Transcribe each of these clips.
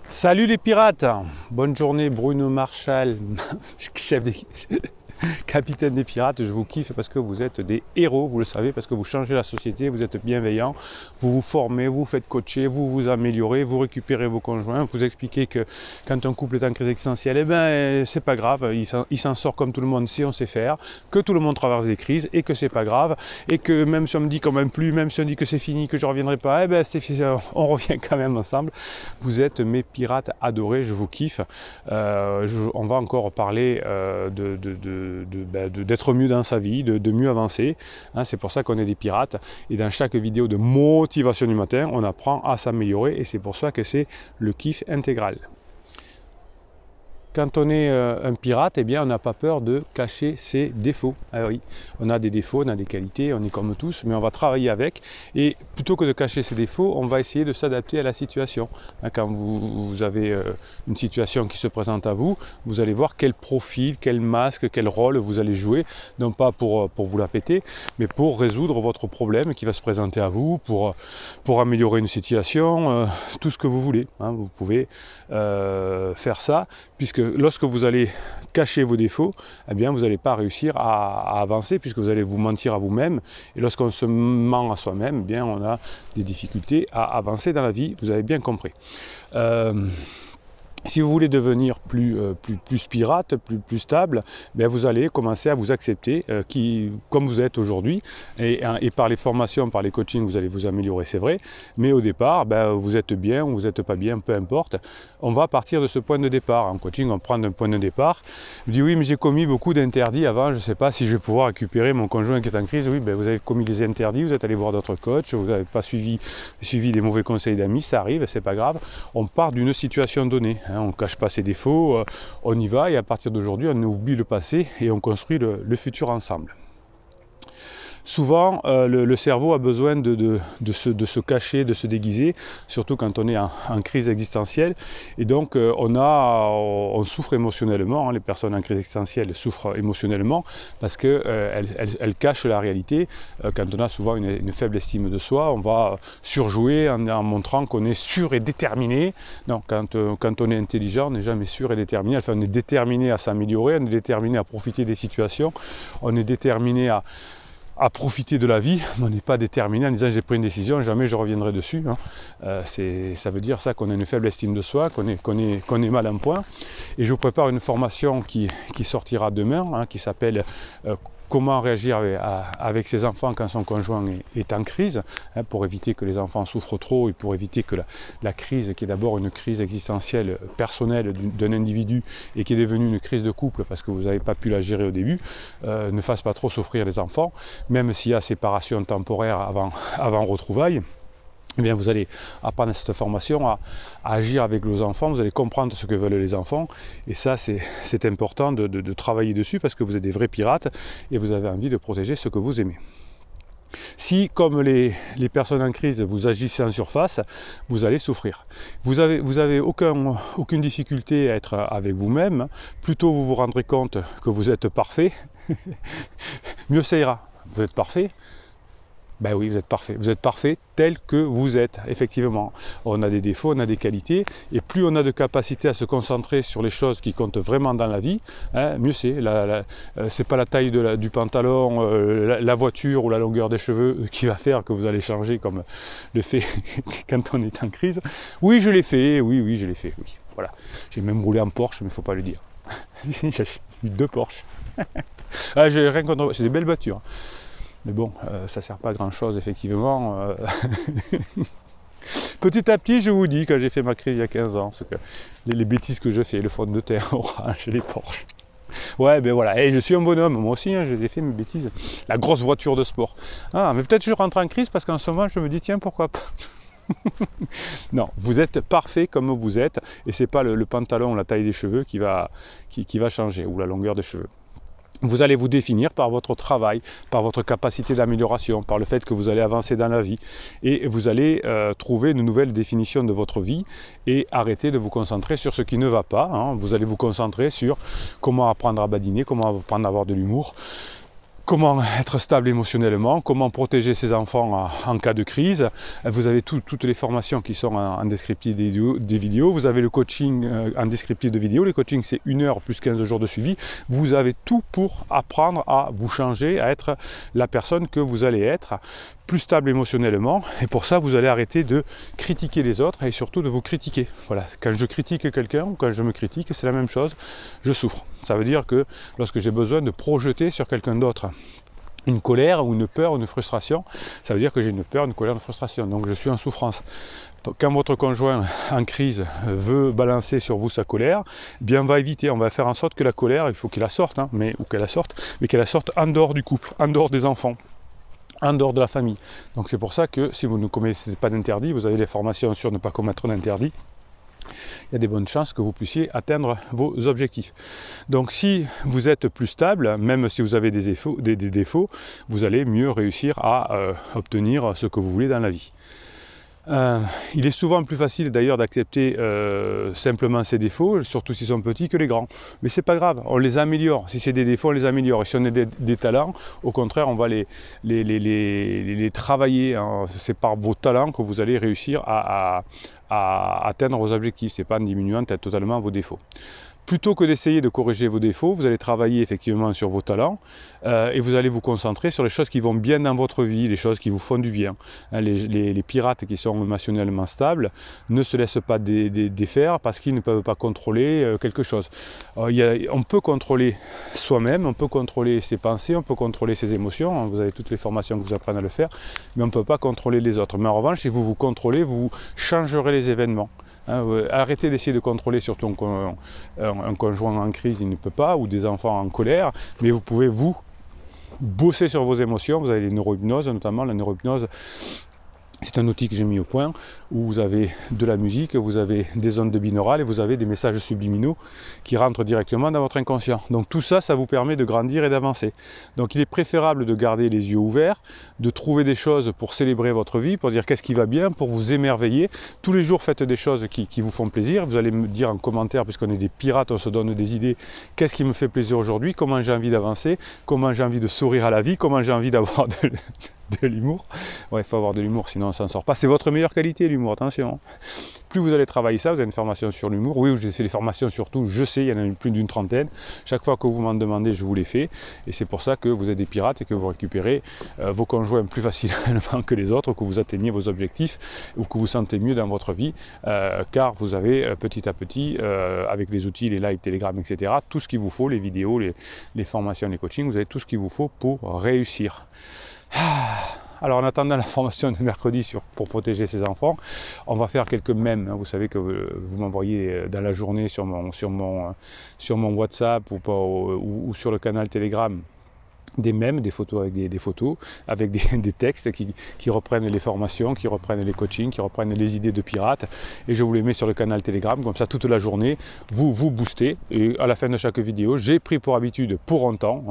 Salut les pirates! Bonne journée Bruno Marshall, chef des... capitaine des pirates, je vous kiffe parce que vous êtes des héros, vous le savez, parce que vous changez la société, vous êtes bienveillants, vous vous formez, vous vous faites coacher, vous vous améliorez, vous récupérez vos conjoints, vous expliquez que quand un couple est en crise existentielle, eh ben c'est pas grave, il s'en sort comme tout le monde si on sait faire, que tout le monde traverse des crises et que c'est pas grave, et que même si on me dit quand même plus, même si on dit que c'est fini, que je reviendrai pas, eh ben on revient quand même ensemble. Vous êtes mes pirates adorés, je vous kiffe. On va encore parler d'être mieux dans sa vie, de mieux avancer. Hein, c'est pour ça qu'on est des pirates. Et dans chaque vidéo de motivation du matin, on apprend à s'améliorer. Et c'est pour ça que c'est le kiff intégral. Quand on est un pirate, eh bien, on n'a pas peur de cacher ses défauts. Ah oui, on a des défauts, on a des qualités, on est comme tous, mais on va travailler avec. Et plutôt que de cacher ses défauts, on va essayer de s'adapter à la situation. Quand vous avez une situation qui se présente à vous, vous allez voir quel profil, quel masque, quel rôle vous allez jouer. Non pas pour vous la péter, mais pour résoudre votre problème qui va se présenter à vous, pour améliorer une situation, tout ce que vous voulez. Hein, vous pouvez faire ça, puisque lorsque vous allez cacher vos défauts, eh bien, vous n'allez pas réussir à avancer puisque vous allez vous mentir à vous-même. Et lorsqu'on se ment à soi-même, eh bien, on a des difficultés à avancer dans la vie. Vous avez bien compris. Si vous voulez devenir plus pirate, plus stable, bien vous allez commencer à vous accepter comme vous êtes aujourd'hui. Et par les formations, par les coachings, vous allez vous améliorer, c'est vrai. Mais au départ, ben, vous êtes bien ou vous n'êtes pas bien, peu importe. On va partir de ce point de départ. En coaching, on prend un point de départ. Je dis oui, mais j'ai commis beaucoup d'interdits avant. Je ne sais pas si je vais pouvoir récupérer mon conjoint qui est en crise. Oui, ben, vous avez commis des interdits, vous êtes allé voir d'autres coachs, vous n'avez pas suivi des mauvais conseils d'amis, ça arrive, c'est pas grave. On part d'une situation donnée. On ne cache pas ses défauts, on y va et à partir d'aujourd'hui on oublie le passé et on construit le futur ensemble. Souvent, le cerveau a besoin de se cacher, de se déguiser, surtout quand on est en crise existentielle. Et donc, on souffre émotionnellement. Hein, les personnes en crise existentielle souffrent émotionnellement parce qu'elles cachent la réalité. Quand on a souvent une faible estime de soi, on va surjouer en montrant qu'on est sûr et déterminé. Non, quand on est intelligent, on n'est jamais sûr et déterminé. Enfin, on est déterminé à s'améliorer, on est déterminé à profiter des situations, on est déterminé à profiter de la vie, mais on n'est pas déterminé en disant j'ai pris une décision, jamais je reviendrai dessus. Hein. Ça veut dire ça qu'on a une faible estime de soi, qu'on est mal en point. Et je vous prépare une formation qui sortira demain, hein, qui s'appelle comment réagir avec ses enfants quand son conjoint est en crise, hein, pour éviter que les enfants souffrent trop et pour éviter que la crise, qui est d'abord une crise existentielle personnelle d'un individu et qui est devenue une crise de couple parce que vous n'avez pas pu la gérer au début, ne fasse pas trop souffrir les enfants, même s'il y a séparation temporaire avant retrouvailles. Eh bien, vous allez apprendre à cette formation à agir avec vos enfants, vous allez comprendre ce que veulent les enfants, et ça c'est important de travailler dessus parce que vous êtes des vrais pirates et vous avez envie de protéger ce que vous aimez. Si, comme les personnes en crise, vous agissez en surface, vous allez souffrir. Vous avez aucune difficulté à être avec vous-même, plutôt vous vous rendrez compte que vous êtes parfait, mieux ça ira. Vous êtes parfait. Ben oui, vous êtes parfait tel que vous êtes, effectivement. On a des défauts, on a des qualités, et plus on a de capacité à se concentrer sur les choses qui comptent vraiment dans la vie, hein, mieux c'est. C'est pas la taille du pantalon, la voiture ou la longueur des cheveux qui va faire que vous allez changer comme le fait quand on est en crise. Oui, je l'ai fait, oui, je l'ai fait, oui. Voilà. J'ai même roulé en Porsche, mais il ne faut pas le dire. J'ai eu 2 Porsche. Ah, j'ai rien contre... C'est des belles voitures. Mais bon, ça ne sert pas à grand chose, effectivement. Petit à petit, je vous dis, quand j'ai fait ma crise il y a 15 ans, ce que les bêtises que je fais, le fond de terre orange, les Porsche. Ouais, ben voilà, et je suis un bonhomme, moi aussi, hein, j'ai fait mes bêtises. La grosse voiture de sport. Ah, mais peut-être que je rentre en crise parce qu'en ce moment, je me dis, tiens, pourquoi pas. Non, vous êtes parfait comme vous êtes, et c'est pas le pantalon ou la taille des cheveux qui va changer, ou la longueur des cheveux. Vous allez vous définir par votre travail, par votre capacité d'amélioration, par le fait que vous allez avancer dans la vie. Et vous allez trouver une nouvelle définition de votre vie et arrêter de vous concentrer sur ce qui ne va pas. Hein. Vous allez vous concentrer sur comment apprendre à badiner, comment apprendre à avoir de l'humour, Comment être stable émotionnellement, comment protéger ses enfants en cas de crise. Vous avez toutes les formations qui sont en descriptif des vidéos. Vous avez le coaching en descriptif de vidéos. Le coaching, c'est 1 heure plus 15 jours de suivi. Vous avez tout pour apprendre à vous changer, à être la personne que vous allez être, plus stable émotionnellement. Et pour ça, vous allez arrêter de critiquer les autres et surtout de vous critiquer. Voilà. Quand je critique quelqu'un ou quand je me critique, c'est la même chose. Je souffre. Ça veut dire que lorsque j'ai besoin de projeter sur quelqu'un d'autre une colère ou une peur ou une frustration, ça veut dire que j'ai une peur, une colère, une frustration. Donc je suis en souffrance. Quand votre conjoint en crise veut balancer sur vous sa colère, eh bien on va éviter, on va faire en sorte que la colère, il faut qu'elle la sorte, hein, mais qu'elle la sorte en dehors du couple, en dehors des enfants, en dehors de la famille. Donc c'est pour ça que si vous ne commettez pas d'interdit, vous avez des formations sur ne pas commettre d'interdit, il y a des bonnes chances que vous puissiez atteindre vos objectifs. Donc si vous êtes plus stable, même si vous avez des défauts, vous allez mieux réussir à obtenir ce que vous voulez dans la vie. Il est souvent plus facile d'ailleurs d'accepter simplement ses défauts, surtout s'ils sont petits, que les grands. Mais c'est pas grave, on les améliore. Si c'est des défauts, on les améliore. Et si on a des talents, au contraire, on va les travailler. Hein. C'est par vos talents que vous allez réussir à atteindre vos objectifs. C'est pas en diminuant totalement vos défauts. Plutôt que d'essayer de corriger vos défauts, vous allez travailler effectivement sur vos talents et vous allez vous concentrer sur les choses qui vont bien dans votre vie, les choses qui vous font du bien. Les pirates qui sont émotionnellement stables ne se laissent pas défaire parce qu'ils ne peuvent pas contrôler quelque chose. On peut contrôler soi-même, on peut contrôler ses pensées, on peut contrôler ses émotions, vous avez toutes les formations que vous apprenez à le faire, mais on ne peut pas contrôler les autres. Mais en revanche, si vous vous contrôlez, vous changerez les événements. Arrêtez d'essayer de contrôler surtout un conjoint en crise, il ne peut pas, ou des enfants en colère, mais vous pouvez vous bosser sur vos émotions. Vous avez les neurohypnoses, notamment la neurohypnose. C'est un outil que j'ai mis au point où vous avez de la musique, vous avez des ondes binaurales et vous avez des messages subliminaux qui rentrent directement dans votre inconscient. Donc tout ça, ça vous permet de grandir et d'avancer. Donc il est préférable de garder les yeux ouverts, de trouver des choses pour célébrer votre vie, pour dire qu'est-ce qui va bien, pour vous émerveiller. Tous les jours, faites des choses qui vous font plaisir. Vous allez me dire en commentaire, puisqu'on est des pirates, on se donne des idées, qu'est-ce qui me fait plaisir aujourd'hui, comment j'ai envie d'avancer, comment j'ai envie de sourire à la vie, comment j'ai envie d'avoir de l'humour. Ouais, il faut avoir de l'humour, sinon on s'en sort pas. C'est votre meilleure qualité, l'humour, attention. Plus vous allez travailler ça, vous avez une formation sur l'humour. Oui, j'ai fait des formations sur tout, je sais, il y en a plus d'une trentaine. Chaque fois que vous m'en demandez, je vous les fais. Et c'est pour ça que vous êtes des pirates et que vous récupérez vos conjoints plus facilement que les autres, que vous atteignez vos objectifs ou que vous sentez mieux dans votre vie, car vous avez petit à petit, avec les outils, les lives, Telegram, etc., tout ce qu'il vous faut, les vidéos, les formations, les coachings, vous avez tout ce qu'il vous faut pour réussir. Alors en attendant la formation de mercredi pour protéger ses enfants, on va faire quelques mèmes. Vous savez que vous m'envoyez dans la journée sur mon WhatsApp ou sur le canal Telegram des mèmes, des photos avec des photos, avec des textes qui reprennent les formations, qui reprennent les coachings, qui reprennent les idées de pirates. Et je vous les mets sur le canal Telegram, comme ça toute la journée, vous boostez. Et à la fin de chaque vidéo, j'ai pris pour habitude, pour un temps,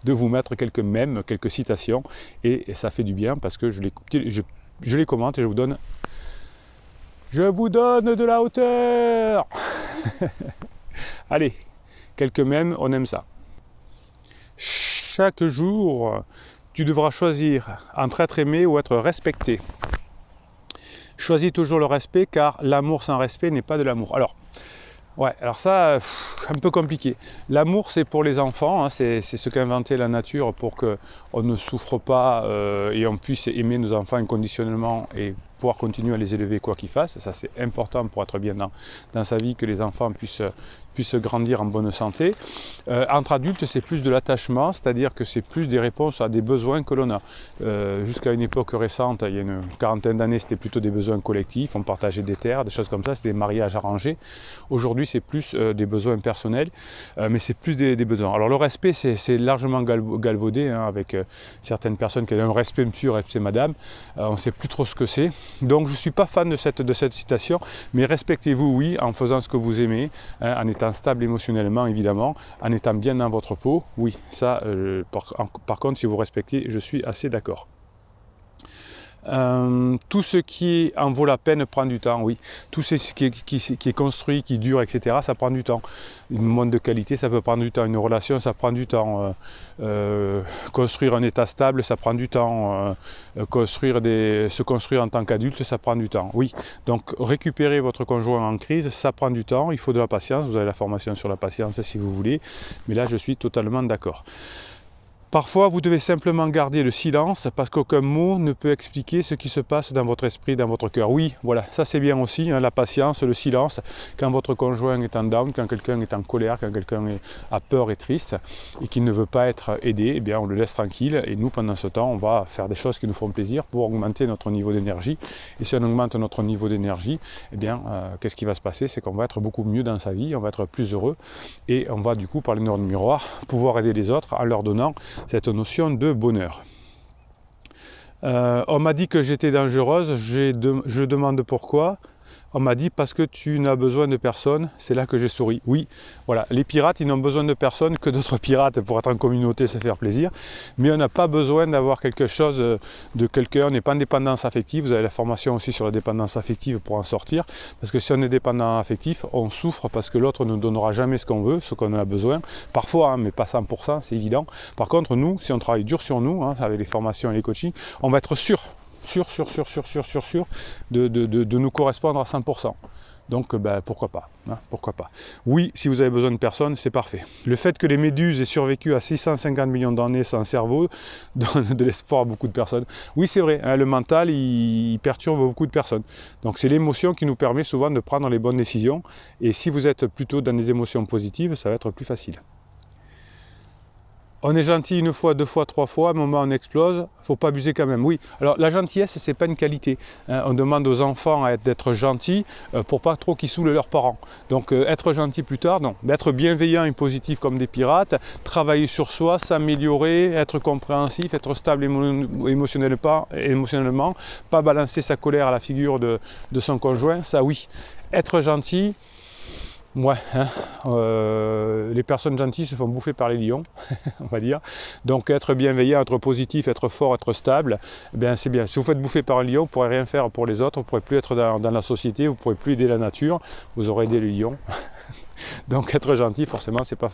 de vous mettre quelques mèmes, quelques citations, et ça fait du bien parce que je les commente et je vous donne de la hauteur. Allez, quelques mèmes, on aime ça. Chaque jour, tu devras choisir entre être aimé ou être respecté. Choisis toujours le respect, car l'amour sans respect n'est pas de l'amour. Alors ça, un peu compliqué. L'amour, c'est pour les enfants, hein, c'est ce qu'a inventé la nature pour qu'on ne souffre pas et on puisse aimer nos enfants inconditionnellement et pouvoir continuer à les élever quoi qu'ils fassent. Ça, c'est important pour être bien dans sa vie, que les enfants puissent grandir en bonne santé. Entre adultes, c'est plus de l'attachement, c'est-à-dire que c'est plus des réponses à des besoins que l'on a. Jusqu'à une époque récente, il y a une quarantaine d'années, c'était plutôt des besoins collectifs, on partageait des terres, des choses comme ça, c'était des mariages arrangés. Aujourd'hui, c'est plus des besoins personnels, mais c'est plus des besoins. Alors le respect, c'est largement galvaudé, hein, avec certaines personnes qui ont un respect monsieur, respect madame, on ne sait plus trop ce que c'est. Donc je ne suis pas fan de cette citation, mais respectez-vous, oui, en faisant ce que vous aimez, hein, en étant stable émotionnellement, évidemment, en étant bien dans votre peau, oui, ça, par contre, si vous respectez, je suis assez d'accord. Tout ce qui en vaut la peine prend du temps, oui. Tout ce qui est construit, qui dure, etc., ça prend du temps. Une montre de qualité, ça peut prendre du temps. Une relation, ça prend du temps. Construire un état stable, ça prend du temps. Se construire en tant qu'adulte, ça prend du temps. Oui, donc récupérer votre conjoint en crise, ça prend du temps. Il faut de la patience. Vous avez la formation sur la patience si vous voulez. Mais là, je suis totalement d'accord. Parfois, vous devez simplement garder le silence parce qu'aucun mot ne peut expliquer ce qui se passe dans votre esprit, dans votre cœur. Oui, voilà, ça c'est bien aussi, hein, la patience, le silence. Quand votre conjoint est en down, quand quelqu'un est en colère, quand quelqu'un a peur et triste et qu'il ne veut pas être aidé, eh bien on le laisse tranquille et nous, pendant ce temps, on va faire des choses qui nous font plaisir pour augmenter notre niveau d'énergie. Et si on augmente notre niveau d'énergie, eh bien, qu'est-ce qui va se passer? C'est qu'on va être beaucoup mieux dans sa vie, on va être plus heureux et on va du coup, par les neurones miroirs, pouvoir aider les autres en leur donnant cette notion de bonheur. On m'a dit que j'étais dangereuse, je demande pourquoi. On m'a dit parce que tu n'as besoin de personne, c'est là que j'ai souri. Oui, voilà, les pirates, ils n'ont besoin de personne que d'autres pirates pour être en communauté, se faire plaisir. Mais on n'a pas besoin d'avoir quelque chose de quelqu'un, on n'est pas en dépendance affective. Vous avez la formation aussi sur la dépendance affective pour en sortir. Parce que si on est dépendant affectif, on souffre parce que l'autre ne nous donnera jamais ce qu'on veut, ce qu'on a besoin. Parfois, hein, mais pas 100%, c'est évident. Par contre, nous, si on travaille dur sur nous, hein, avec les formations et les coachings, on va être sûr de nous correspondre à 100%. Donc ben, pourquoi pas, hein, pourquoi pas. Oui, si vous avez besoin de personne, c'est parfait. Le fait que les méduses aient survécu à 650 millions d'années sans cerveau donne de l'espoir à beaucoup de personnes. Oui, c'est vrai, hein, le mental, il perturbe beaucoup de personnes. Donc c'est l'émotion qui nous permet souvent de prendre les bonnes décisions. Et si vous êtes plutôt dans des émotions positives, ça va être plus facile. On est gentil une fois, deux fois, trois fois, à un moment on explose, il ne faut pas abuser quand même. Oui, alors la gentillesse, ce n'est pas une qualité. Hein. On demande aux enfants d'être gentils pour pas trop qu'ils saoulent leurs parents. Donc être gentil plus tard, non. Être bienveillant et positif comme des pirates, travailler sur soi, s'améliorer, être compréhensif, être stable émotionnellement, pas balancer sa colère à la figure de son conjoint, ça oui. Être gentil, ouais, hein, les personnes gentilles se font bouffer par les lions, on va dire. Donc être bienveillant, être positif, être fort, être stable, eh bien c'est bien. Si vous faites bouffer par un lion, vous ne pourrez rien faire pour les autres, vous ne pourrez plus être dans la société, vous ne pourrez plus aider la nature, vous aurez aidé les lions. Donc être gentil, forcément, c'est pas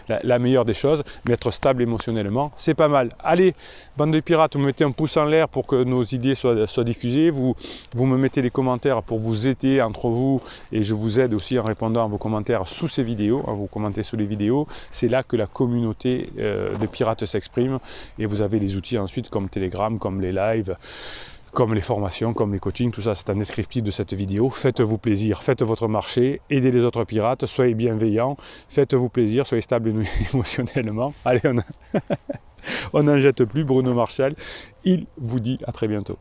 la meilleure des choses, mais être stable émotionnellement, c'est pas mal. Allez, bande de pirates, vous mettez un pouce en l'air pour que nos idées soient diffusées, vous me mettez des commentaires pour vous aider entre vous, et je vous aide aussi en répondant à vos commentaires sous ces vidéos, vous commentez sous les vidéos, c'est là que la communauté de pirates s'exprime, et vous avez les outils ensuite comme Telegram, comme les lives, comme les formations, comme les coachings, tout ça c'est un descriptif de cette vidéo. Faites-vous plaisir, faites votre marché, aidez les autres pirates, soyez bienveillants, faites-vous plaisir, soyez stable émotionnellement. Allez, on n'en jette plus, Bruno Marchal, il vous dit à très bientôt.